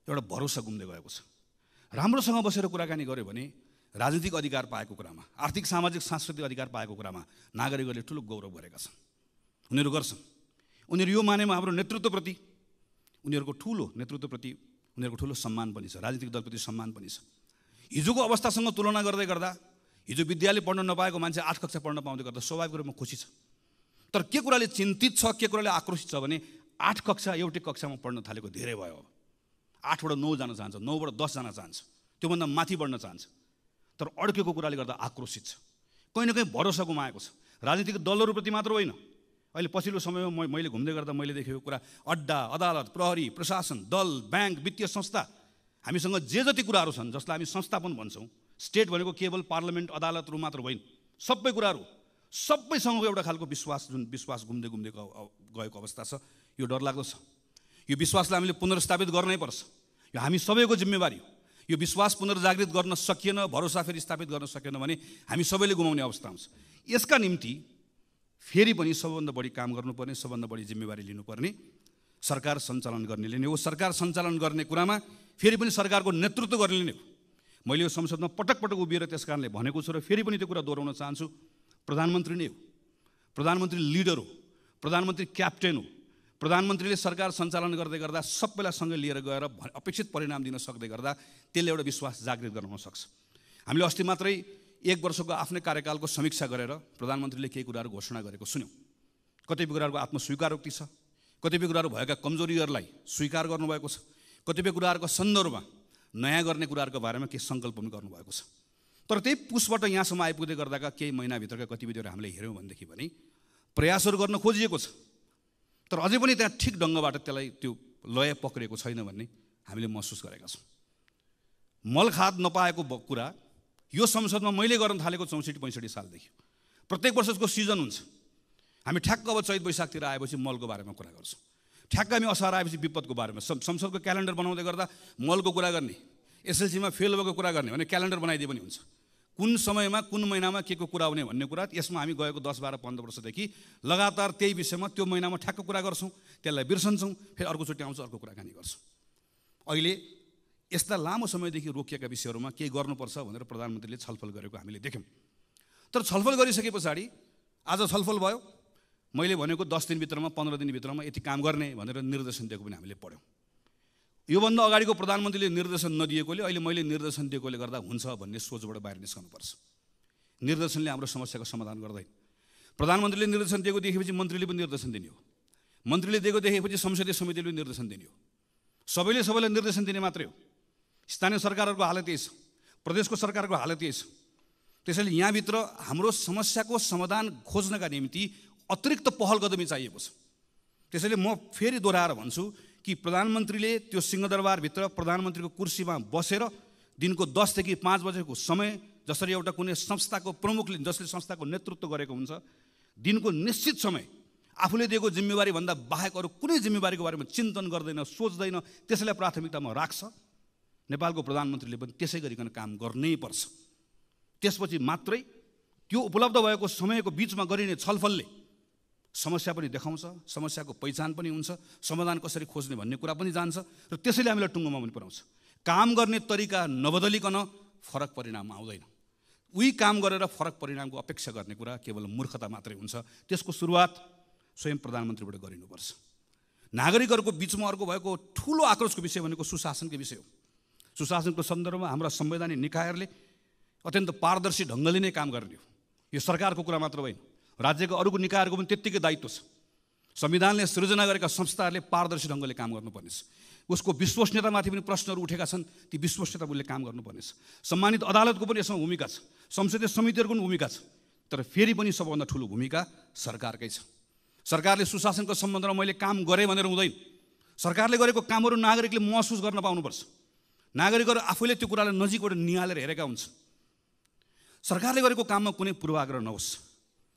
एउटा भरोसा गुम्दै गएको छ। राम्रोसँग बसेर कुराकानी गर्यो भने राजनीतिक अधिकार पाएको कुरामा, आर्थिक सामाजिक सांस्कृतिक अधिकार पाएको कुरामा नागरिकहरूले ठुलो गौरव गरेका छन्। उनीहरू गर्छन्। उनीहरू यो मानेमा हाम्रो नेतृत्वप्रति, उनीहरूको ठुलो नेतृत्वप्रति उनीहरूको ठुलो सम्मान पनि छ, राजनीतिक दलप्रति सम्मान पनि छ। हिजोको अवस्थासँग तुलना गर्दै गर्दा हिजो विद्यालय पढ्न नपाएको मान्छे 8 कक्षा पढ्न पाउँदै गर्दा स्वाभाविक रूपमा खुसी छ। तर के कुराले चिन्तित छ, के कुराले आक्रोशित छ भने 8 कक्षा एउटै कक्षामा पढ्न थालेको धेरै भयो। 8 बाट 9 जान चाहन्छ, 9 बाट 10 जान चाहन्छ, त्योभन्दा माथि बढ्न चाहन्छ। तर अड्केको कुराले गर्दा आक्रोशित छ, कहीँ न कहीँ भरोसा गुमाएको छ। राजनीतिक दलहरूप्रति मात्र होइन, अहिले पछिल्लो समयमा मैले घुम्दै गर्दा मैले देखेको कुरा, अड्डा, अदालत, प्रहरी, प्रशासन, दल, ब्याङ्क, वित्तीय संस्था, हामीसँग जे जति कुराहरू छन् जसलाई हामी संस्था पनि भन्छौँ, स्टेट भनेको केवल पार्लियामेन्ट अदालतहरू मात्र होइन, सबै कुराहरू सबैसँगको एउटा खालको विश्वास, जुन विश्वास घुम्दै घुम्दै गएको अवस्था छ, यो डरलाग्दो छ। यो विश्वासलाई हामीले पुनर्स्थापित गर्नै पर्छ। यो हामी सबैको जिम्मेवारी हो। यो विश्वास पुनर्जागृत गर्न सकिएन, भरोसा फेरि स्थापित गर्न सकेन भने हामी सबैले गुमाउने अवस्था आउँछ। यसका निम्ति फेरि पनि सबभन्दा बढी काम गर्नुपर्ने, सबभन्दा बढी जिम्मेवारी लिनुपर्ने सरकार सञ्चालन गर्नेले नै हो। सरकार सञ्चालन गर्ने कुरामा फेरि पनि सरकारको नेतृत्व गर्नेले नै हो। मैले यो संसदमा पटक पटक उभिएर त्यस कारणले भनेको छु र फेरि पनि त्यो कुरा दोहोऱ्याउन चाहन्छु। प्रधानमन्त्री नै हो, प्रधानमन्त्री लिडर हो, प्रधानमन्त्री क्याप्टेन हो। प्रधानमन्त्रीले सरकार सञ्चालन गर्दै गर्दा सबैलाई सँगै लिएर गएर अपेक्षित परिणाम दिन सक्दै गर्दा त्यसले एउटा विश्वास जागृत गराउन सक्छ। हामीले अस्ति मात्रै 1 वर्षको आफ्नै कार्यकालको समीक्षा गरेर प्रधानमन्त्रीले केही कुराहरू घोषणा गरेको सुन्यौँ। कतिपय कुराहरूको आत्मस्वीकारोक्ति छ, कतिपय कुराहरू भएका कमजोरीहरूलाई स्वीकार गर्नुभएको छ, कतिपय कुराहरूको सन्दर्भमा नयाँ गर्ने कुराहरूको बारेमा केही सङ्कल्प पनि गर्नुभएको छ। तर त्यही पुसबाट यहाँसम्म आइपुग्दै गर्दाका केही महिनाभित्रका गतिविधिहरू हामीले हेऱ्यौँ भनेदेखि भने प्रयासहरू गर्न खोजिएको छ, तर अझै पनि त्यहाँ ठिक ढङ्गबाट त्यसलाई त्यो लय पक्रिएको छैन भन्ने हामीले महसुस गरेका छौँ। मलखाद नपाएको कुरा यो संसदमा मैले गर्न थालेको 64-65 सालदेखि प्रत्येक वर्षको सिजन हुन्छ। हामी ठ्याक्क अब चैत वैशाखतिर आएपछि मलको बारेमा कुरा गर्छौँ, ठ्याक्क हामी असार आएपछि विपदको बारेमा। संसदको क्यालेन्डर बनाउँदै गर्दा मलको कुरा गर्ने, एसएलसीमा फेल भएको कुरा गर्ने भने क्यालेन्डर बनाइदिए पनि हुन्छ। कुन समयमा कुन महिनामा के को कुरा हुने भन्ने कुरा यसमा हामी गएको 10, 12, 15 वर्षदेखि लगातार त्यही विषयमा त्यो महिनामा ठ्याक्क कुरा गर्छौँ, त्यसलाई बिर्सन्छौँ, फेरि अर्कोचोटि आउँछ अर्को कुराकानी गर्छौँ। अहिले यस्ता लामो समयदेखि रोकिएका विषयहरूमा केही गर्नुपर्छ भनेर प्रधानमन्त्रीले छलफल गरेको हामीले देख्यौँ। तर छलफल गरिसके पछाडि आज छलफल भयो, मैले भनेको 10 दिनभित्रमा 15 दिनभित्रमा यति काम गर्ने भनेर निर्देशन दिएको पनि हामीले पढ्यौँ। योभन्दा अगाडिको प्रधानमन्त्रीले निर्देशन नदिएकोले अहिले मैले निर्देशन दिएकोले गर्दा हुन्छ भन्ने सोचबाट बाहिर निस्कनुपर्छ। निर्देशनले हाम्रो समस्याको समाधान गर्दैन। प्रधानमन्त्रीले निर्देशन दिएको देखेपछि मन्त्रीले पनि निर्देशन दिने हो, मन्त्रीले दिएको देखेपछि संसदीय समितिले पनि निर्देशन दिने हो। सबैले सबैलाई निर्देशन दिने मात्रै हो। स्थानीय सरकारहरूको हालत यही छ, प्रदेशको सरकारको हालत यही छ। त्यसैले यहाँभित्र हाम्रो समस्याको समाधान खोज्नका निम्ति अतिरिक्त पहल कदमी चाहिएको छ। त्यसैले म फेरि दोहोऱ्याएर भन्छु कि प्रधानमन्त्रीले त्यो सिंहदरबारभित्र प्रधानमन्त्रीको कुर्सीमा बसेर दिनको 10 देखि 5 बजेको समय, जसरी एउटा कुनै संस्थाको प्रमुखले जसले संस्थाको नेतृत्व गरेको हुन्छ, दिनको निश्चित समय आफूले दिएको जिम्मेवारीभन्दा बाहेक अरू कुनै जिम्मेवारीको बारेमा चिन्तन गर्दैन, सोच्दैन, त्यसैलाई प्राथमिकतामा राख्छ। नेपालको प्रधानमन्त्रीले पनि त्यसै गरिकन काम गर्नै पर्छ। त्यसपछि मात्रै त्यो उपलब्ध भएको समयको बिचमा गरिने छलफलले समस्या पनि देखाउँछ, समस्याको पहिचान पनि हुन्छ, समाधान कसरी खोज्ने भन्ने कुरा पनि जान्छ र त्यसैले हामीलाई टुङ्गोमा पनि पुर्याउँछ। काम गर्ने तरिका नबदलिकन फरक परिणाम आउँदैन। उही काम गरेर फरक परिणामको अपेक्षा गर्ने कुरा केवल मूर्खता मात्रै हुन्छ। त्यसको सुरुवात स्वयं प्रधानमन्त्रीबाट गरिनुपर्छ। नागरिकहरूको बिचमा अर्को भएको ठुलो आक्रोशको विषय भनेको सुशासनको विषय हो। सुशासनको सन्दर्भमा हाम्रा संवैधानिक निकायहरूले अत्यन्त पारदर्शी ढङ्गले नै काम गर्ने हो। यो सरकारको कुरा मात्र होइन, राज्यको अरूको निकायहरूको पनि त्यत्तिकै दायित्व छ। संविधानले सृजना गरेका संस्थाहरूले पारदर्शी ढङ्गले काम गर्नुपर्नेछ। उसको विश्वसनीयतामाथि पनि प्रश्नहरू उठेका छन्, ती विश्वसनीयताले काम गर्नुपर्नेछ। सम्मानित अदालतको पनि यसमा भूमिका छ, संसदीय समितिहरूको पनि भूमिका छ। तर फेरि पनि सबभन्दा ठुलो भूमिका सरकारकै छ। सरकारले सुशासनको सम्बन्धमा मैले काम गरेँ भनेर हुँदैन। सरकारले गरेको कामहरू नागरिकले महसुस गर्न पाउनुपर्छ। नागरिकहरू आफैले त्यो कुरालाई नजिकबाट निहालेर हेरेका हुन्छन्। सरकारले गरेको काममा कुनै पूर्वाग्रह नहोस्,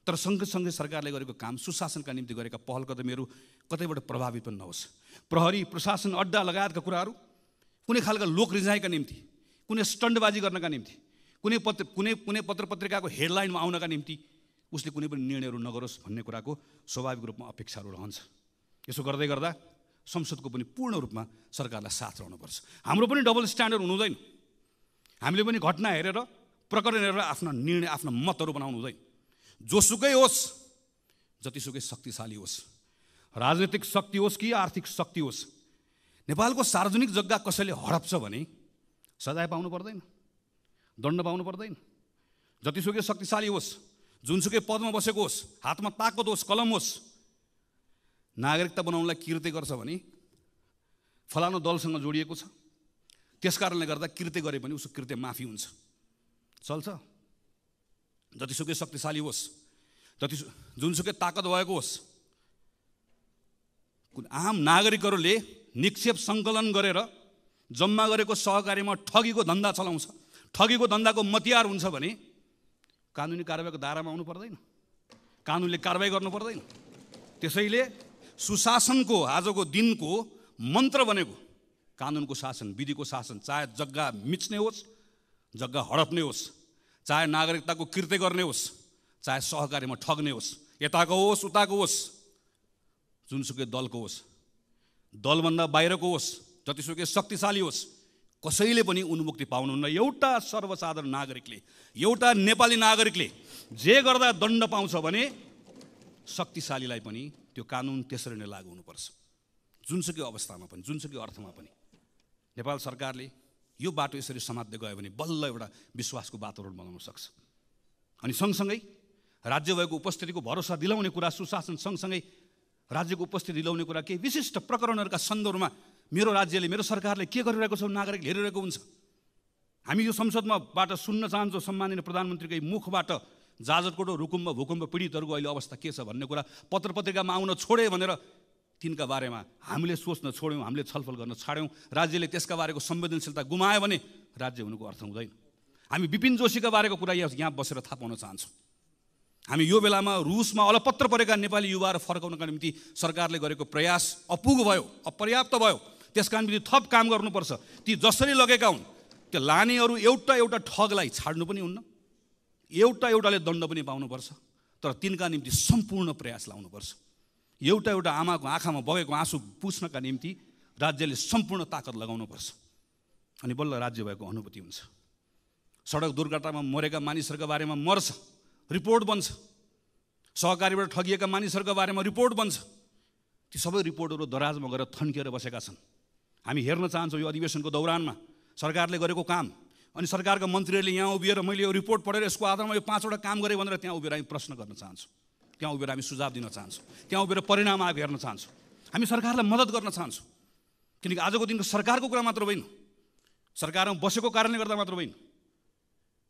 तर सँगसँगै सरकारले गरेको काम, सुशासनका निम्ति गरेका पहल कदमीहरू कतैबाट प्रभावित पनि नहोस्। प्रहरी, प्रशासन, अड्डा लगायतका कुराहरू कुनै खालका लोक रिझाइका निम्ति, कुनै स्टन्टबाजी गर्नका निम्ति, कुनै पत्र पत्रिकाको हेडलाइनमा आउनका निम्ति उसले कुनै पनि निर्णयहरू नगरोस् भन्ने कुराको स्वाभाविक रूपमा अपेक्षाहरू रहन्छ। यसो गर्दै गर्दा संसदको पनि पूर्ण रूपमा सरकारलाई साथ रहनुपर्छ। हाम्रो पनि डबल स्ट्यान्डर्ड हुनु हुँदैन। हामीले पनि घटना हेरेर प्रकरण हेरेर आफ्ना निर्णय आफ्ना मतहरू बनाउनु हुँदैन। जोसुकै होस्, जतिसुकै शक्तिशाली होस्, राजनीतिक शक्ति होस् कि आर्थिक शक्ति होस्, नेपालको सार्वजनिक जग्गा कसैले हडप्छ भने सजाय पाउनु पर्दैन, दण्ड पाउनु पर्दैन। जतिसुकै शक्तिशाली होस्, जुनसुकै पदमा बसेको होस्, हातमा ताकत होस्, कलम होस्, नागरिकता बनाउनलाई कृत्य गर्छ भने फलानु दलसँग जोडिएको छ, त्यस कारणले गर्दा कृत्य गरे पनि उसको कृत्य माफी हुन्छ, चल्छ। जतिसुकै शक्तिशाली होस्, जुनसुकै ताकत भएको होस्, आम नागरिकहरूले निक्षेप सङ्कलन गरेर जम्मा गरेको सहकारीमा ठगीको धन्दा चलाउँछ, ठगीको धन्दाको मतियार हुन्छ भने कानुनी कारबाहीको दायरामा आउनु पर्दैन, कानुनले कारबाही गर्नु पर्दैन। त्यसैले सुशासनको आजको दिनको मन्त्र बनेको कानुनको शासन, विधिको शासन, चाहे जग्गा मिच्ने होस्, जग्गा हडप्ने होस्, चाहे नागरिकताको कृत्य गर्ने होस्, चाहे सहकारीमा ठग्ने होस्, यताको होस् उताको होस्, जुनसुकै दलको होस्, दलभन्दा बाहिरको होस्, जतिसुकै शक्तिशाली होस्, कसैले पनि उन्मुक्ति पाउनुहुन्न। एउटा सर्वसाधारण नागरिकले, एउटा नेपाली नागरिकले जे गर्दा दण्ड पाउँछ भने शक्तिशालीलाई पनि त्यो कानुन त्यसरी नै लागू हुनुपर्छ, जुनसुकै अवस्थामा पनि, जुनसुकै अर्थमा पनि। नेपाल सरकारले यो बाटो यसरी समात्दै गयो भने बल्ल एउटा विश्वासको वातावरण बनाउन सक्छ। अनि सँगसँगै राज्य भएको उपस्थितिको भरोसा दिलाउने कुरा, सुशासन सँगसँगै राज्यको उपस्थिति दिलाउने कुरा, केही विशिष्ट प्रकरणहरूका सन्दर्भमा मेरो राज्यले, मेरो सरकारले के गरिरहेको छ नागरिकले हेरिरहेको हुन्छ। हामी यो संसदमाबाट सुन्न चाहन्छौँ सम्माननीय प्रधानमन्त्रीकै मुखबाट जाजरकोट रुकुममा भूकम्प पीडितहरूको अहिले अवस्था के छ भन्ने कुरा पत्र पत्रिकामा आउन छोडे भनेर तिनका बारेमा हामीले सोच्न छोड्यौँ, हामीले छलफल गर्न छाड्यौँ, राज्यले त्यसका बारेको संवेदनशीलता गुमायो भने राज्य हुनुको अर्थ हुँदैन। हामी विपिन जोशीका बारेको कुरा यहाँ बसेर थाहा पाउन चाहन्छौँ। हामी यो बेलामा रुसमा अलपत्र परेका नेपाली युवाहरू फर्काउनका निम्ति सरकारले गरेको प्रयास अपुग भयो, अपर्याप्त भयो। त्यसका निम्ति थप काम गर्नुपर्छ। ती जसरी लगेका हुन् त्यो लानेहरू एउटा एउटा ठगलाई छाड्नु पनि हुन्न, एउटा एउटाले दण्ड पनि पाउनुपर्छ, तर तिनका निम्ति सम्पूर्ण प्रयास लाउनुपर्छ। एउटा एउटा आमाको आँखामा बगेको आँसु पुस्नका निम्ति राज्यले सम्पूर्ण ताकत लगाउनुपर्छ, अनि बल्ल राज्य भएको अनुभूति हुन्छ। सडक दुर्घटनामा मरेका मानिसहरूका बारेमा मर्छ, रिपोर्ट बन्छ, सहकारीबाट ठगिएका मानिसहरूका बारेमा रिपोर्ट बन्छ। ती सबै रिपोर्टहरू दराजमा गएर थन्किएर बसेका छन्। हामी हेर्न चाहन्छौँ यो अधिवेशनको दौरानमा सरकारले गरेको काम, अनि सरकारका मन्त्रीहरूले यहाँ उभिएर मैले यो रिपोर्ट पढेर यसको आधारमा यो 5वटा काम गरेँ भनेर त्यहाँ उभिएर हामी प्रश्न गर्न चाहन्छौँ, त्यहाँ उभिएर हामी सुझाव दिन चाहन्छौँ, त्यहाँ उभिएर परिणाम आएको हेर्न चाहन्छौँ। हामी सरकारलाई मद्दत गर्न चाहन्छौँ, किनकि आजको दिनको सरकारको कुरा मात्र होइन, सरकारमा बसेको कारणले गर्दा मात्र होइन।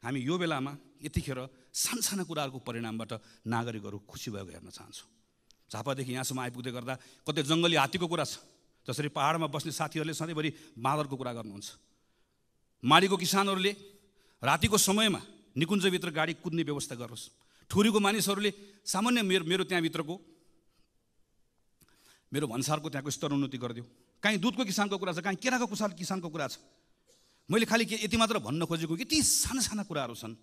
हामी यो बेलामा यतिखेर सानसाना कुराहरूको परिणामबाट नागरिकहरू खुसी भएको हेर्न चाहन्छौँ। झापादेखि यहाँसम्म आइपुग्दै गर्दा कतै जङ्गली हात्तीको कुरा छ, जसरी पहाडमा बस्ने साथीहरूले सधैँभरि बाँदरको कुरा गर्नुहुन्छ। माडीको किसानहरूले रातिको समयमा निकुञ्जभित्र गाडी कुद्ने व्यवस्था गरोस्। ठुरीको मानिसहरूले सामान्य मेरो त्यहाँभित्रको मेरो भन्सारको त्यहाँको स्तरोन्नति गरिदियो। काहीँ दुधको किसानको कुरा छ, काहीँ केराको किसानको कुरा छ। मैले खालि यति मात्र भन्न खोजेको, यति साना साना कुराहरू छन्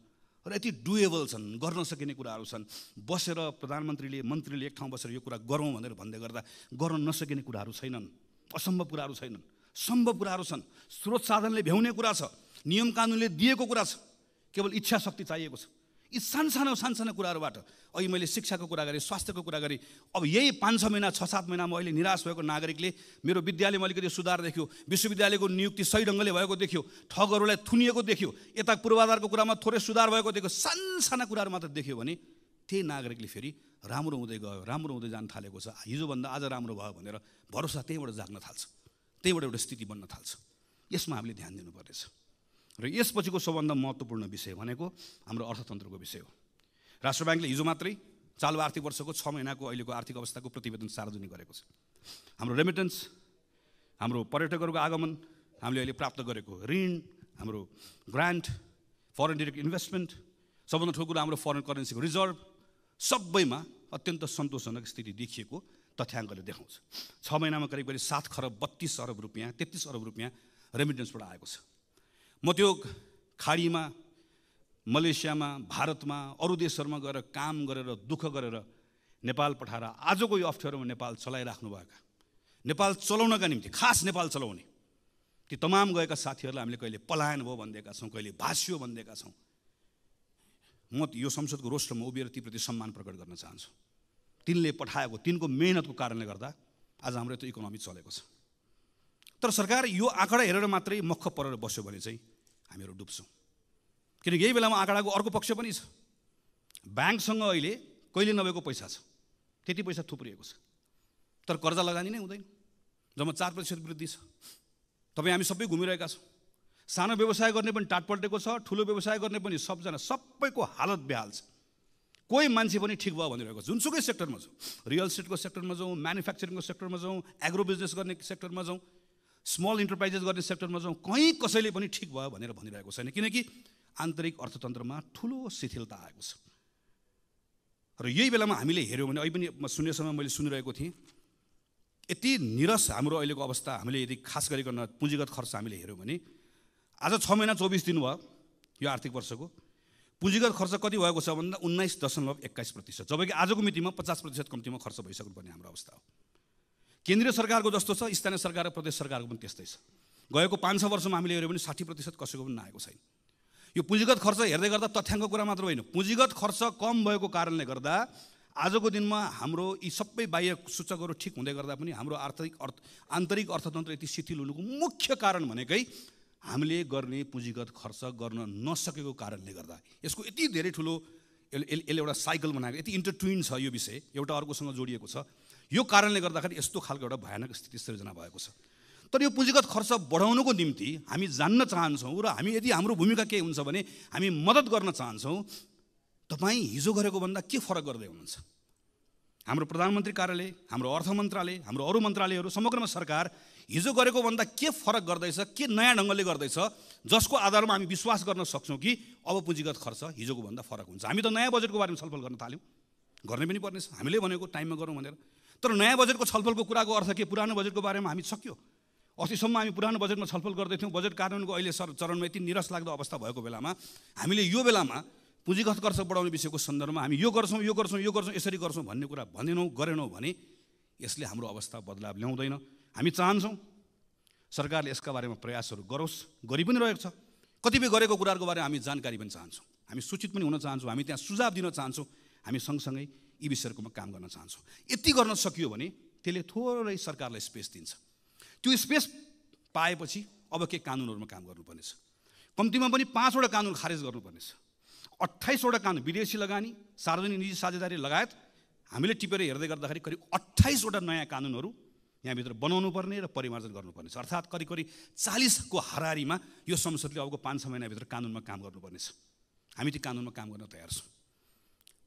र यति डुएबल छन्, गर्न सकिने कुराहरू छन्। बसेर प्रधानमन्त्रीले मन्त्रीले एक ठाउँ बसेर यो कुरा गरौँ भनेर भन्दै गर्दा गर्न नसकिने कुराहरू छैनन्, असम्भव कुराहरू छैनन्, सम्भव कुराहरू छन्। स्रोत साधनले भ्याउने कुरा छ, नियम कानुनले दिएको कुरा छ, केवल इच्छा शक्ति चाहिएको छ। यी सानसाना कुराहरूबाट अहिले मैले शिक्षाको कुरा गरेँ, स्वास्थ्यको कुरा गरेँ। अब यही 5-6 महिना 6-7 महिनामा अहिले निराश भएको नागरिकले मेरो विद्यालयमा अलिकति सुधार देख्यो, विश्वविद्यालयको नियुक्ति सही ढङ्गले भएको देख्यो, ठगहरूलाई थुनिएको देख्यो, यता पूर्वाधारको कुरामा थोरै सुधार भएको देख्यो, सानसाना कुराहरू मात्र देख्यो भने त्यही नागरिकले फेरि राम्रो हुँदै गयो, राम्रो हुँदै जान थालेको छ, हिजोभन्दा आज राम्रो भयो भनेर भरोसा त्यहीँबाट जाग्न थाल्छ, त्यहीँबाट एउटा स्थिति बन्न थाल्छ। यसमा हामीले ध्यान दिनुपर्नेछ। र यसपछिको सबभन्दा महत्त्वपूर्ण विषय भनेको हाम्रो अर्थतन्त्रको विषय हो। राष्ट्र ब्याङ्कले हिजो मात्रै चालु आर्थिक वर्षको 6 महिनाको अहिलेको आर्थिक अवस्थाको प्रतिवेदन सार्वजनिक गरेको छ। हाम्रो रेमिटेन्स, हाम्रो पर्यटकहरूको आगमन, हामीले अहिले प्राप्त गरेको ऋण, हाम्रो ग्रान्ट, फरेन डिरेक्ट इन्भेस्टमेन्ट, सबभन्दा ठुलो कुरा हाम्रो फरेन करेन्सीको रिजर्भ, सबैमा अत्यन्त सन्तोषजनक स्थिति देखिएको तथ्याङ्कले देखाउँछ। 6 महिनामा करिब 7 खरब 32 अरब रुपियाँ, 33 अरब रुपियाँ रेमिटेन्सबाट आएको छ। म त्यो खाडीमा, मलेसियामा, भारतमा, अरू देशहरूमा गएर काम गरेर दुःख गरेर नेपाल पठाएर आजको यो अप्ठ्यारोमा नेपाल चलाइराख्नुभएका नेपाल चलाउनका निम्ति, खास नेपाल चलाउने ती तमाम गएका साथीहरूलाई हामीले कहिले पलायन भयो भनिदिएका छौँ, कहिले भाष्यो भनिदिएका छौँ। म यो संसदको रोस्टरमा उभिएर तीप्रति सम्मान प्रकट गर्न चाहन्छु। तिनले पठाएको, तिनको मेहनतको कारणले गर्दा आज हाम्रो त्यो इकोनोमी चलेको छ। तर सरकार यो आँकडा हेरेर मात्रै मक्ख परेर बस्यो भने चाहिँ हामीहरू डुब्छौँ। किनकि यही बेलामा आँकडाको अर्को पक्ष पनि छ। ब्याङ्कसँग अहिले कहिले नभएको पैसा छ, त्यति पैसा थुप्रिएको छ, तर कर्जा लगानी नै हुँदैन। जम्मा 4% वृद्धि छ। तपाईँ हामी सबै घुमिरहेका छौँ। सानो व्यवसाय गर्ने पनि टाट पल्टेको छ, ठुलो व्यवसाय गर्ने पनि सबजना, सबैको हालत बेहाल छ। कोही मान्छे पनि ठिक भयो भनिरहेको छ। जुनसुकै सेक्टरमा जाउँ, रियल इस्टेटको सेक्टरमा जाउँ, म्यानुफ्याक्चरिङको सेक्टरमा जाउँ, एग्रो बिजनेस गर्ने सेक्टरमा जाउँ, स्मल इन्टरप्राइजेस गर्ने सेक्टरमा जाउँ, कहीँ कसैले पनि ठिक भयो भनेर भनिरहेको छैन। किनकि आन्तरिक अर्थतन्त्रमा ठुलो शिथिलता आएको छ। र यही बेलामा हामीले हेऱ्यौँ भने, अहिले पनि सुन्ने समय मैले सुनिरहेको थिएँ, यति निरस हाम्रो अहिलेको अवस्था। हामीले यदि खास गरिकन पुँजीगत खर्च हामीले हेऱ्यौँ भने आज 6 महिना 24 दिन भयो यो आर्थिक वर्षको, पुँजीगत खर्च कति भएको छ भन्दा 19.21%, जबकि आजको मितिमा 50% कम्तीमा खर्च भइसक्नुपर्ने हाम्रो अवस्था हो। केन्द्रीय सरकारको जस्तो छ, स्थानीय सरकार र प्रदेश सरकारको पनि त्यस्तै छ। गएको 5-6 वर्षमा हामीले हेऱ्यौँ भने 60% कसैको पनि नआएको छैन। यो पुँजीगत खर्च हेर्दै गर्दा तथ्याङ्क कुरा मात्र होइन, पुँजीगत खर्च कम भएको कारणले गर्दा आजको दिनमा हाम्रो यी सबै बाह्य सूचकहरू ठिक हुँदै गर्दा पनि हाम्रो आन्तरिक अर्थतन्त्र यति शिथिल हुनुको मुख्य कारण भनेकै हामीले गर्ने पुँजीगत खर्च गर्न नसकेको कारणले गर्दा। यसको यति धेरै ठुलो यसले एउटा साइकल बनाएको, यति इन्टरट्विन छ यो विषय, एउटा अर्कोसँग जोडिएको छ। यो कारणले गर्दाखेरि यस्तो खालको एउटा भयानक स्थिति सृजना भएको छ। तर यो पुँजीगत खर्च बढाउनुको निम्ति हामी जान्न चाहन्छौँ र हामी यदि हाम्रो भूमिका के हुन्छ भने हामी मद्दत गर्न चाहन्छौँ। तपाईँ हिजो गरेको भन्दा के फरक गर्दै हुनुहुन्छ? हाम्रो प्रधानमन्त्री कार्यालय, हाम्रो अर्थ मन्त्रालय, हाम्रो अरू मन्त्रालयहरू, समग्रमा सरकार हिजो गरेको भन्दा के फरक गर्दैछ, के नयाँ ढङ्गले गर्दैछ, जसको आधारमा हामी विश्वास गर्न सक्छौँ कि अब पुँजीगत खर्च हिजोको भन्दा फरक हुन्छ। हामी त नयाँ बजेटको बारेमा छलफल गर्न थाल्यौँ, गर्नै पनि पर्नेछ, हामीले भनेको टाइममा गरौँ भनेर। तर नयाँ बजेटको छलफलको कुराको अर्थ के? पुरानो बजेटको बारेमा हामी सक्यो। अस्तिसम्म हामी पुरानो बजेटमा छलफल गर्दैथ्यौँ। बजेट कार्यान्वयनको अहिले चरणमा यति निराश लाग्दो अवस्था भएको बेलामा हामीले यो बेलामा पुँजीगत खर्च बढाउने विषयको सन्दर्भमा हामी यो गर्छौँ, यो गर्छौँ, यो गर्छौँ, यसरी गर्छौँ भन्ने कुरा भनेनौँ, गरेनौँ भने यसले हाम्रो अवस्था बदलाव ल्याउँदैन। हामी चाहन्छौँ सरकारले यसका बारेमा प्रयासहरू गरोस्, गरि पनि रहेको छ। कतिपय गरेको कुराहरूको बारेमा हामी जानकारी पनि चाहन्छौँ, हामी सूचित पनि हुन चाहन्छौँ, हामी त्यहाँ सुझाव दिन चाहन्छौँ, हामी सँगसँगै यी विषयहरूमा काम गर्न चाहन्छौँ। यति गर्न सकियो भने त्यसले थोरै सरकारलाई स्पेस दिन्छ। त्यो स्पेस पाएपछि अब के कानुनहरूमा काम गर्नुपर्नेछ। कम्तीमा पनि 5वटा कानुन खारेज गर्नुपर्नेछ। 28वटा कानुन, विदेशी लगानी, सार्वजनिक निजी साझेदारी लगायत हामीले टिपेर हेर्दै गर्दाखेरि करिब 28वटा नयाँ कानुनहरू यहाँभित्र बनाउनु पर्ने र परिमार्जन गर्नुपर्नेछ। अर्थात् करिब 40को हाराहारीमा यो संसदले अबको 5-6 महिनाभित्र कानुनमा काम गर्नुपर्नेछ। हामी ती कानुनमा काम गर्न तयार छौँ।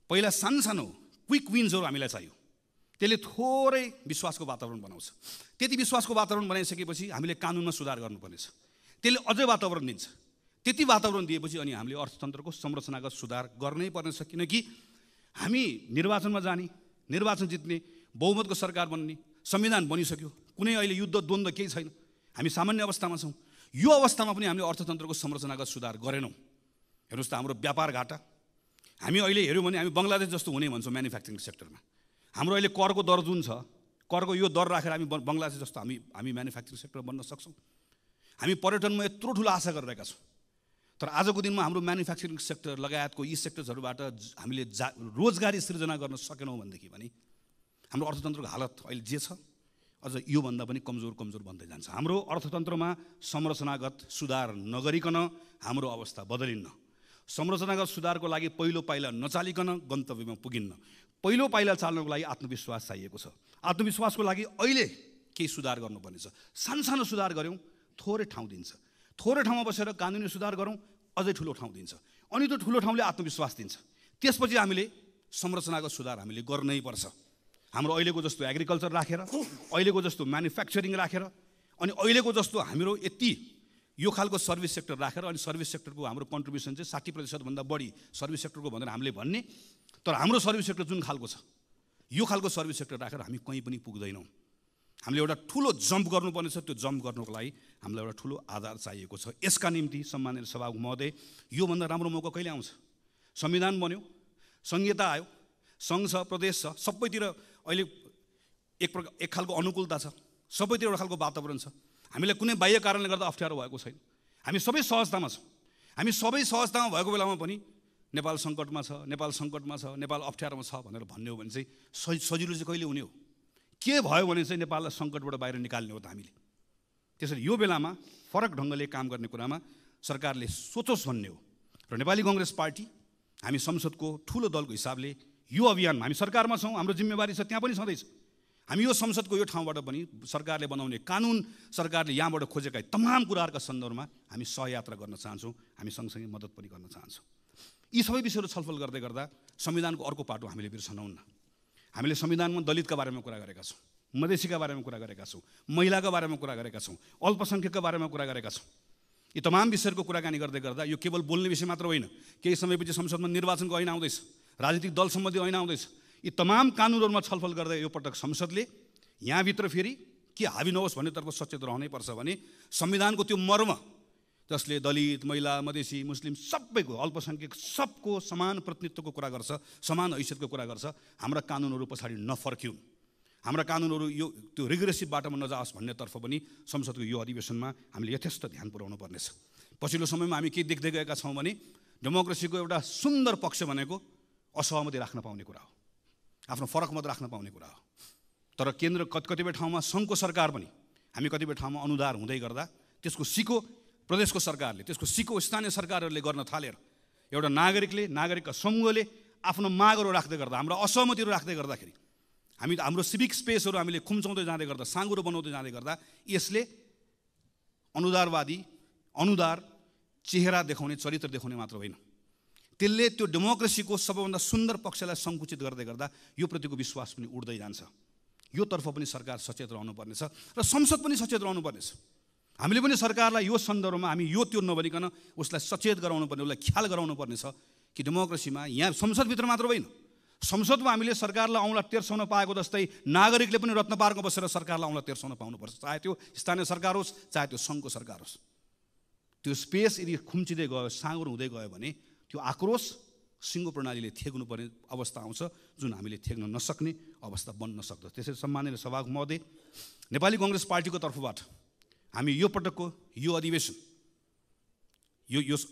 पहिला सानो क्विक विन्सहरू हामीलाई चाहियो, त्यसले थोरै विश्वासको वातावरण बनाउँछ। त्यति विश्वासको वातावरण बनाइसकेपछि हामीले कानुनमा सुधार गर्नुपर्नेछ, त्यसले अझै वातावरण दिन्छ। त्यति वातावरण दिएपछि अनि हामीले अर्थतन्त्रको संरचनागत सुधार गर्नै पर्नेछ। किनकि हामी निर्वाचनमा जाने, निर्वाचन जित्ने, बहुमतको सरकार बन्ने, संविधान बनिसक्यो, कुनै अहिले युद्ध द्वन्द्व केही छैन, हामी सामान्य अवस्थामा छौँ। यो अवस्थामा पनि हामीले अर्थतन्त्रको संरचनागत सुधार गरेनौँ। हेर्नुहोस् त हाम्रो व्यापार घाटा, हामी अहिले हेऱ्यौँ भने हामी बङ्गलादेश जस्तो हुने भन्छौँ म्यानुफ्याक्चरिङ सेक्टरमा। हाम्रो अहिले करको दर जुन छ, करको यो दर राखेर हामी बङ्गलादेश जस्तो हामी म्यानुफ्याक्चरिङ सेक्टर बन्न सक्छौँ। हामी पर्यटनमा यत्रो ठुलो आशा गरिरहेका छौँ, तर आजको दिनमा हाम्रो म्यानुफ्याक्चरिङ सेक्टर लगायतको यी सेक्टर्सहरूबाट हामीले रोजगारी सृजना गर्न सकेनौँ भनेदेखि भने हाम्रो अर्थतन्त्रको हालत अहिले जे छ अझ योभन्दा पनि कमजोर बन्दै जान्छ। हाम्रो अर्थतन्त्रमा संरचनागत सुधार नगरिकन हाम्रो अवस्था बदलिन्न। संरचनागत सुधारको लागि पहिलो पाइला नचालिकन गन्तव्यमा पुगिन्न। पहिलो पाइला चाल्नको लागि आत्मविश्वास चाहिएको छ। आत्मविश्वासको लागि अहिले केही सुधार गर्नुपर्नेछ। सानो सुधार गऱ्यौँ थोरै ठाउँ दिन्छ, थोरै ठाउँमा बसेर कानुनी सुधार गरौँ अझै ठुलो ठाउँ दिन्छ, अनि त्यो ठुलो ठाउँले आत्मविश्वास दिन्छ। त्यसपछि हामीले संरचनागत सुधार हामीले गर्नै पर्छ। हाम्रो अहिलेको जस्तो एग्रिकल्चर राखेर, अहिलेको जस्तो म्यानुफ्याक्चरिङ राखेर, अनि अहिलेको जस्तो हाम्रो यति यो खालको सर्भिस सेक्टर राखेर, अनि सर्भिस सेक्टरको हाम्रो कन्ट्रिब्युसन चाहिँ 60% भन्दा बढी सर्भिस सेक्टरको भनेर हामीले भन्ने, तर हाम्रो सर्भिस सेक्टर जुन खालको छ, यो खालको सर्भिस सेक्टर राखेर हामी कहीँ पनि पुग्दैनौँ। हामीले एउटा ठुलो जम्प गर्नुपर्ने छ। त्यो जम्प गर्नुको लागि हामीलाई एउटा ठुलो आधार चाहिएको छ। यसका निम्ति सम्माननीय सभामुख महोदय, योभन्दा राम्रो मौका कहिले आउँछ? संविधान बन्यो, संहिता आयो, सङ्घ छ, प्रदेश छ, सबैतिर अहिले एक खालको अनुकूलता छ। सबैतिर एउटा खालको वातावरण छ। हामीलाई कुनै बाह्य कारणले गर्दा अप्ठ्यारो भएको छैन। हामी सबै सहजतामा छौँ। हामी सबै सहजतामा भएको बेलामा पनि नेपाल सङ्कटमा छ, नेपाल सङ्कटमा छ, नेपाल अप्ठ्यारोमा छ भनेर भन्ने हो भने चाहिँ सजिलो चाहिँ कहिले हुने हो? के भयो भने चाहिँ नेपाललाई सङ्कटबाट बाहिर निकाल्ने हो त हामीले। त्यसैले यो बेलामा फरक ढङ्गले काम गर्ने कुरामा सरकारले सोचोस् भन्ने हो। र नेपाली कङ्ग्रेस पार्टी हामी संसदको ठुलो दलको हिसाबले यो अभियानमा हामी सरकारमा छौँ, हाम्रो जिम्मेवारी छ, त्यहाँ पनि छँदैछ। हामी यो संसदको यो ठाउँबाट पनि सरकारले बनाउने कानुन, सरकारले यहाँबाट खोजेका तमाम कुराहरूका सन्दर्भमा हामी सहयात्रा गर्न चाहन्छौँ, हामी सँगसँगै मद्दत पनि गर्न चाहन्छौँ। यी सबै विषयहरू छलफल गर्दै गर्दा संविधानको अर्को पाटो हामीले बिर्सनौन्न। हामीले संविधानमा दलितका बारेमा कुरा गरेका छौँ, मधेसीका बारेमा कुरा गरेका छौँ, महिलाका बारेमा कुरा गरेका छौँ, अल्पसङ्ख्यकका बारेमा कुरा गरेका छौँ। यी तमाम विषयहरूको कुराकानी गर्दै गर्दा यो केवल बोल्ने विषय मात्र होइन। केही समयपछि संसदमा निर्वाचनको ऐन आउँदैछ, राजनीतिक दल सम्बन्धी ऐन आउँदैछ। यी तमाम कानुनहरूमा छलफल गर्दा यो पटक संसदले यहाँभित्र फेरि के हावी नहोस् भन्नेतर्फ सचेत रहनै पर्छ भने संविधानको त्यो मर्म जसले दलित, महिला, मधेसी, मुस्लिम सबैको, अल्पसङ्ख्यक सबको समान प्रतिनिधित्वको कुरा गर्छ, समान हैसियतको कुरा गर्छ, हाम्रा कानुनहरू पछाडि नफर्किउन्, हाम्रा कानुनहरू यो त्यो रिग्रेसिभ बाटोमा नजाओस् भन्नेतर्फ पनि संसदको यो अधिवेशनमा हामीले यथेष्ट ध्यान पुर्याउनु पर्नेछ। पछिल्लो समयमा हामी के देख्दै गएका छौँ भने डेमोक्रेसीको एउटा सुन्दर पक्ष भनेको असहमति राख्न पाउने कुरा हो, आफ्नो फरक मत राख्न पाउने कुरा हो। तर केन्द्र कतिपय ठाउँमा सङ्घको सरकार पनि हामी कतिपय ठाउँमा अनुदार हुँदै गर्दा त्यसको सिको प्रदेशको सरकारले, त्यसको सिको स्थानीय सरकारहरूले गर्न थालेर एउटा नागरिकका समूहले आफ्नो मागहरू राख्दै गर्दा, हाम्रा असहमतिहरू राख्दै गर्दाखेरि हाम्रो सिभिक स्पेसहरू हामीले खुम्चाउँदै जाँदै गर्दा, साँगुरो बनाउँदै जाँदै गर्दा यसले अनुदार चेहरा देखाउने, चरित्र देखाउने मात्र होइन, त्यसले त्यो डेमोक्रेसीको सबैभन्दा सुन्दर पक्षलाई सङ्कुचित गर्दै गर्दा यो प्रतिको विश्वास पनि उड्दै जान्छ। यो तर्फ पनि सरकार सचेत रहनुपर्नेछ र संसद पनि सचेत रहनुपर्नेछ। हामीले पनि सरकारलाई यो सन्दर्भमा हामी यो त्यो नभनिकन उसलाई सचेत गराउनु पर्ने, उसलाई ख्याल गराउनु पर्नेछ कि डेमोक्रेसीमा यहाँ संसदभित्र मात्र होइन, संसदमा हामीले सरकारलाई औँला तेर्साउन पाएको जस्तै नागरिकले पनि रत्न पार्कमा बसेर सरकारलाई औँला तेर्साउन पाउनुपर्छ, चाहे त्यो स्थानीय सरकार होस्, चाहे त्यो सङ्घको सरकार होस्। त्यो स्पेस यदि खुम्चिँदै गयो, साँगुरो हुँदै गयो भने त्यो आक्रोश सिङ्गो प्रणालीले थेग्नुपर्ने अवस्था आउँछ, जुन हामीले थेग्न नसक्ने अवस्था बन्न सक्दछ। त्यसैले सम्माननीय सभामुख महोदय, नेपाली कङ्ग्रेस पार्टीको तर्फबाट हामी यो पटकको यो अधिवेशन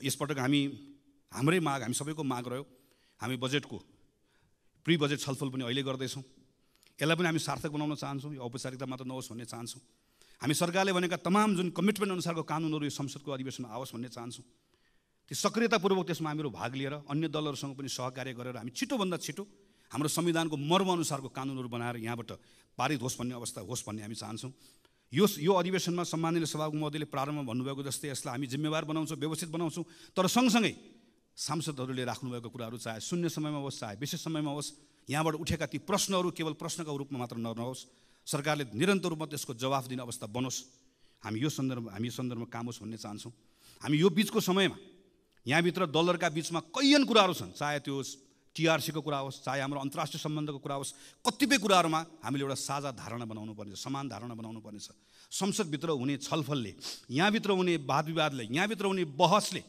यसपटक हाम्रै माग, हामी सबैको माग रह्यो, हामी बजेटको प्री बजेट छलफल पनि अहिले गर्दैछौँ। यसलाई पनि हामी सार्थक बनाउन चाहन्छौँ, यो औपचारिकता मात्र नहोस् भन्ने चाहन्छौँ। हामी सरकारले भनेका तमाम जुन कमिटमेन्ट अनुसारको कानुनहरू यो संसदको अधिवेशनमा आओस् भन्ने चाहन्छौँ। त्यो सक्रियतापूर्वक त्यसमा हामीहरू भाग लिएर अन्य दलहरूसँग पनि सहकार्य गरेर हामी छिटोभन्दा छिटो हाम्रो संविधानको मर्म अनुसारको कानुनहरू बनाएर यहाँबाट पारित होस् भन्ने अवस्था होस् भन्ने हामी चाहन्छौँ। यो अधिवेशनमा सम्माननीय सभामुख महोदयले प्रारम्भमा भन्नुभएको जस्तै यसलाई हामी जिम्मेवार बनाउँछौँ, व्यवस्थित बनाउँछौँ, तर सँगसँगै सांसदहरूले राख्नुभएको कुराहरू चाहे शून्य समयमा होस्, चाहे विशेष समयमा होस्, यहाँबाट उठेका ती प्रश्नहरू केवल प्रश्नका रूपमा मात्र नहोस्, सरकारले निरन्तर रूपमा त्यसको जवाफ दिने अवस्था बनोस्। हामी यो सन्दर्भमा काम होस् भन्ने चाहन्छौँ। हामी यो बिचको समयमा यहाँभित्र दलहरूका बिचमा कैयन कुराहरू छन्, चाहे त्यो टिआरसीको कुरा होस्, चाहे हाम्रो अन्तर्राष्ट्रिय सम्बन्धको कुरा होस्, कतिपय कुराहरूमा हामीले एउटा साझा धारणा बनाउनु पर्नेछ, समान धारणा बनाउनु पर्नेछ। संसदभित्र हुने छलफलले, यहाँभित्र हुने वाद विवादले, यहाँभित्र हुने बहसले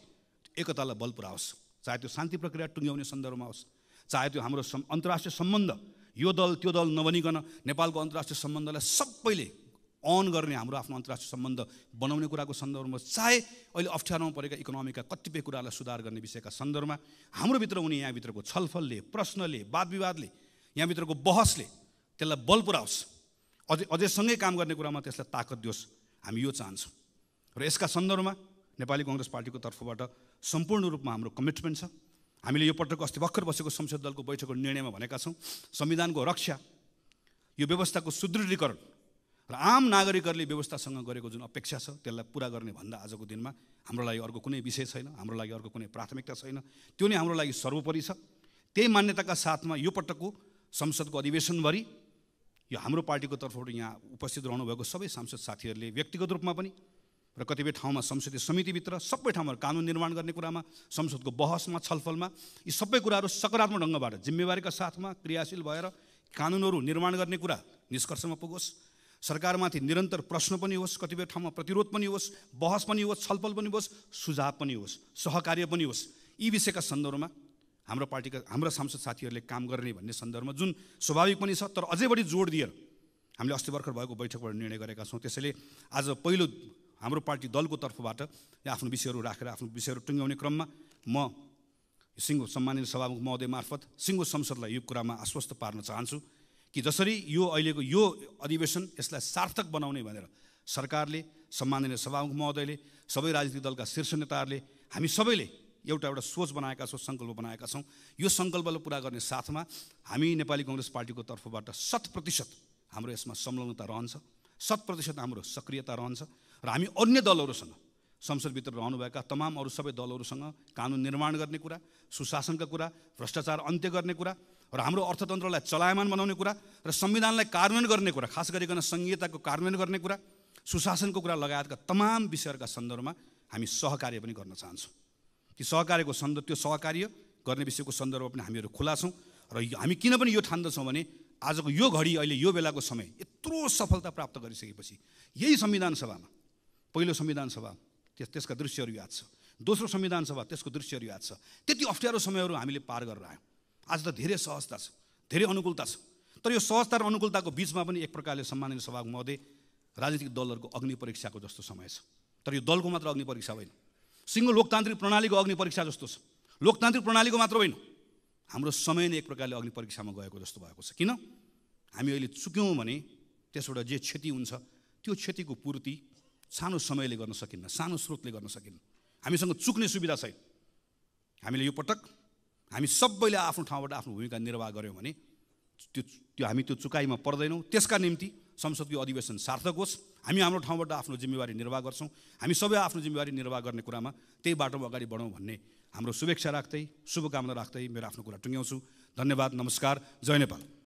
एकतालाई बल पुऱ्याओस्, चाहे त्यो शान्ति प्रक्रिया टुङ्ग्याउने सन्दर्भमा होस्, चाहे त्यो हाम्रो अन्तर्राष्ट्रिय सम्बन्ध, यो दल त्यो दल नभनिकन नेपालको अन्तर्राष्ट्रिय सम्बन्धलाई सबैले अन गर्ने हाम्रो आफ्नो अन्तर्राष्ट्रिय सम्बन्ध बनाउने कुराको सन्दर्भमा, चाहे अहिले अप्ठ्यारोमा परेका इकोनोमीका कतिपय कुरालाई सुधार गर्ने विषयका सन्दर्भमा हाम्रोभित्र हुने यहाँभित्रको छलफलले, प्रश्नले, वाद विवादले, यहाँभित्रको बहसले त्यसलाई बल पुऱ्याओस्, अझै सँगै काम गर्ने कुरामा त्यसलाई ताकत दियोस्। हामी यो चाहन्छौँ र यसका सन्दर्भमा नेपाली कङ्ग्रेस पार्टीको तर्फबाट सम्पूर्ण रूपमा हाम्रो कमिटमेन्ट छ। हामीले यो पटक अस्ति भर्खर बसेको संसद दलको बैठकको निर्णयमा भनेका छौँ, संविधानको रक्षा, यो व्यवस्थाको सुदृढीकरण र आम नागरिकहरूले व्यवस्थासँग गरेको जुन अपेक्षा छ त्यसलाई पुरा गर्ने भन्दा आजको दिनमा हाम्रो लागि अर्को कुनै विषय छैन, हाम्रो लागि अर्को कुनै प्राथमिकता छैन, त्यो नै हाम्रो लागि सर्वोपरि छ। त्यही मान्यताका साथमा यो पटकको संसदको अधिवेशनभरि यो हाम्रो पार्टीको तर्फबाट यहाँ उपस्थित रहनुभएको सबै सांसद साथीहरूले व्यक्तिगत रूपमा पनि र कतिपय ठाउँमा संसदीय समितिभित्र सबै ठाउँमा कानुन निर्माण गर्ने कुरामा, संसदको बहसमा, छलफलमा यी सबै कुराहरू सकारात्मक ढङ्गबाट जिम्मेवारीका साथमा क्रियाशील भएर कानुनहरू निर्माण गर्ने कुरा निष्कर्षमा पुगोस्। सरकारमाथि निरन्तर प्रश्न पनि होस्, कतिपय ठाउँमा प्रतिरोध पनि होस्, बहस पनि होस्, छलफल पनि होस्, सुझाव पनि होस्, सहकार्य पनि होस्। यी विषयका सन्दर्भमा हाम्रा सांसद साथीहरूले काम गर्ने भन्ने सन्दर्भमा जुन स्वाभाविक पनि छ, तर अझै बढी जोड दिएर हामीले अस्ति भर्खर भएको बैठकबाट निर्णय गरेका छौँ। त्यसैले आज पहिलो हाम्रो पार्टी दलको तर्फबाट आफ्नो विषयहरू राखेर आफ्नो विषयहरू टुङ्ग्याउने क्रममा म सिङ्गो सम्मानित सभामुख महोदय मार्फत सिङ्गो संसदलाई यो कुरामा आश्वस्त पार्न चाहन्छु कि जसरी यो अहिलेको यो अधिवेशन यसलाई सार्थक बनाउने भनेर सरकारले, सम्माननीय सभामुख महोदयले, सबै राजनीतिक दलका शीर्ष नेताहरूले, हामी सबैले एउटा सोच बनाएका छौँ, सङ्कल्प बनाएका छौँ। यो सङ्कल्पलाई पुरा गर्ने साथमा हामी नेपाली काङ्ग्रेस पार्टीको तर्फबाट 100% हाम्रो यसमा संलग्नता रहन्छ, 100% हाम्रो सक्रियता रहन्छ र हामी अन्य दलहरूसँग, संसदभित्र रहनुभएका तमाम अरू सबै दलहरूसँग कानुन निर्माण गर्ने कुरा, सुशासनका कुरा, भ्रष्टाचार अन्त्य गर्ने कुरा र हाम्रो अर्थतन्त्रलाई चलायमान बनाउने कुरा र संविधानलाई कार्यान्वयन गर्ने कुरा, खास गरिकन संहिताको कार्यान्वयन गर्ने कुरा, सुशासनको कुरा लगायतका तमाम विषयहरूका सन्दर्भमा हामी सहकार्य पनि गर्न चाहन्छौँ। ती सहकार्यको त्यो सहकार्य गर्ने विषयको सन्दर्भमा पनि हामीहरू खुला छौँ र हामी किन पनि यो ठान्दछौँ भने आजको यो घडी, अहिले यो बेलाको समय यत्रो सफलता प्राप्त गरिसकेपछि यही संविधान सभामा, पहिलो संविधान सभा त्यसका दृश्यहरू याद छ, दोस्रो संविधान सभा त्यसको दृश्यहरू याद छ, त्यति अप्ठ्यारो समयहरू हामीले पार गरेर आयौँ। आज त धेरै सहजता छ, धेरै अनुकूलता छ, तर यो सहजता र अनुकूलताको बिचमा पनि एक प्रकारले सम्मानित सभामुख महोदय राजनीतिक दलहरूको अग्नि परीक्षाको जस्तो समय छ। तर यो दलको मात्र अग्नि परीक्षा होइन, सिङ्गो लोकतान्त्रिक प्रणालीको अग्नि परीक्षा जस्तो छ। लोकतान्त्रिक प्रणालीको मात्र होइन, हाम्रो समय नै एक प्रकारले अग्नि परीक्षामा गएको जस्तो भएको छ। किन? हामी अहिले चुक्यौँ भने त्यसबाट जे क्षति हुन्छ त्यो क्षतिको पूर्ति सानो समयले गर्न सकिन्न, सानो स्रोतले गर्न सकिन्न। हामीसँग चुक्ने सुविधा छैन। हामीले यो पटक हामी सबैले आफ्नो ठाउँबाट आफ्नो भूमिका निर्वाह गऱ्यौँ भने हामी त्यो चुकाइमा पर्दैनौँ। त्यसका निम्ति संसदको अधिवेशन सार्थक होस्, हामी हाम्रो ठाउँबाट आफ्नो जिम्मेवारी निर्वाह गर्छौँ। हामी सबै आफ्नो जिम्मेवारी निर्वाह गर्ने कुरामा त्यही बाटोमा अगाडि बढौँ भन्ने हाम्रो शुभेच्छा राख्दै, शुभकामना राख्दै मेरो आफ्नो कुरा टुङ्ग्याउँछु। धन्यवाद, नमस्कार, जय नेपाल।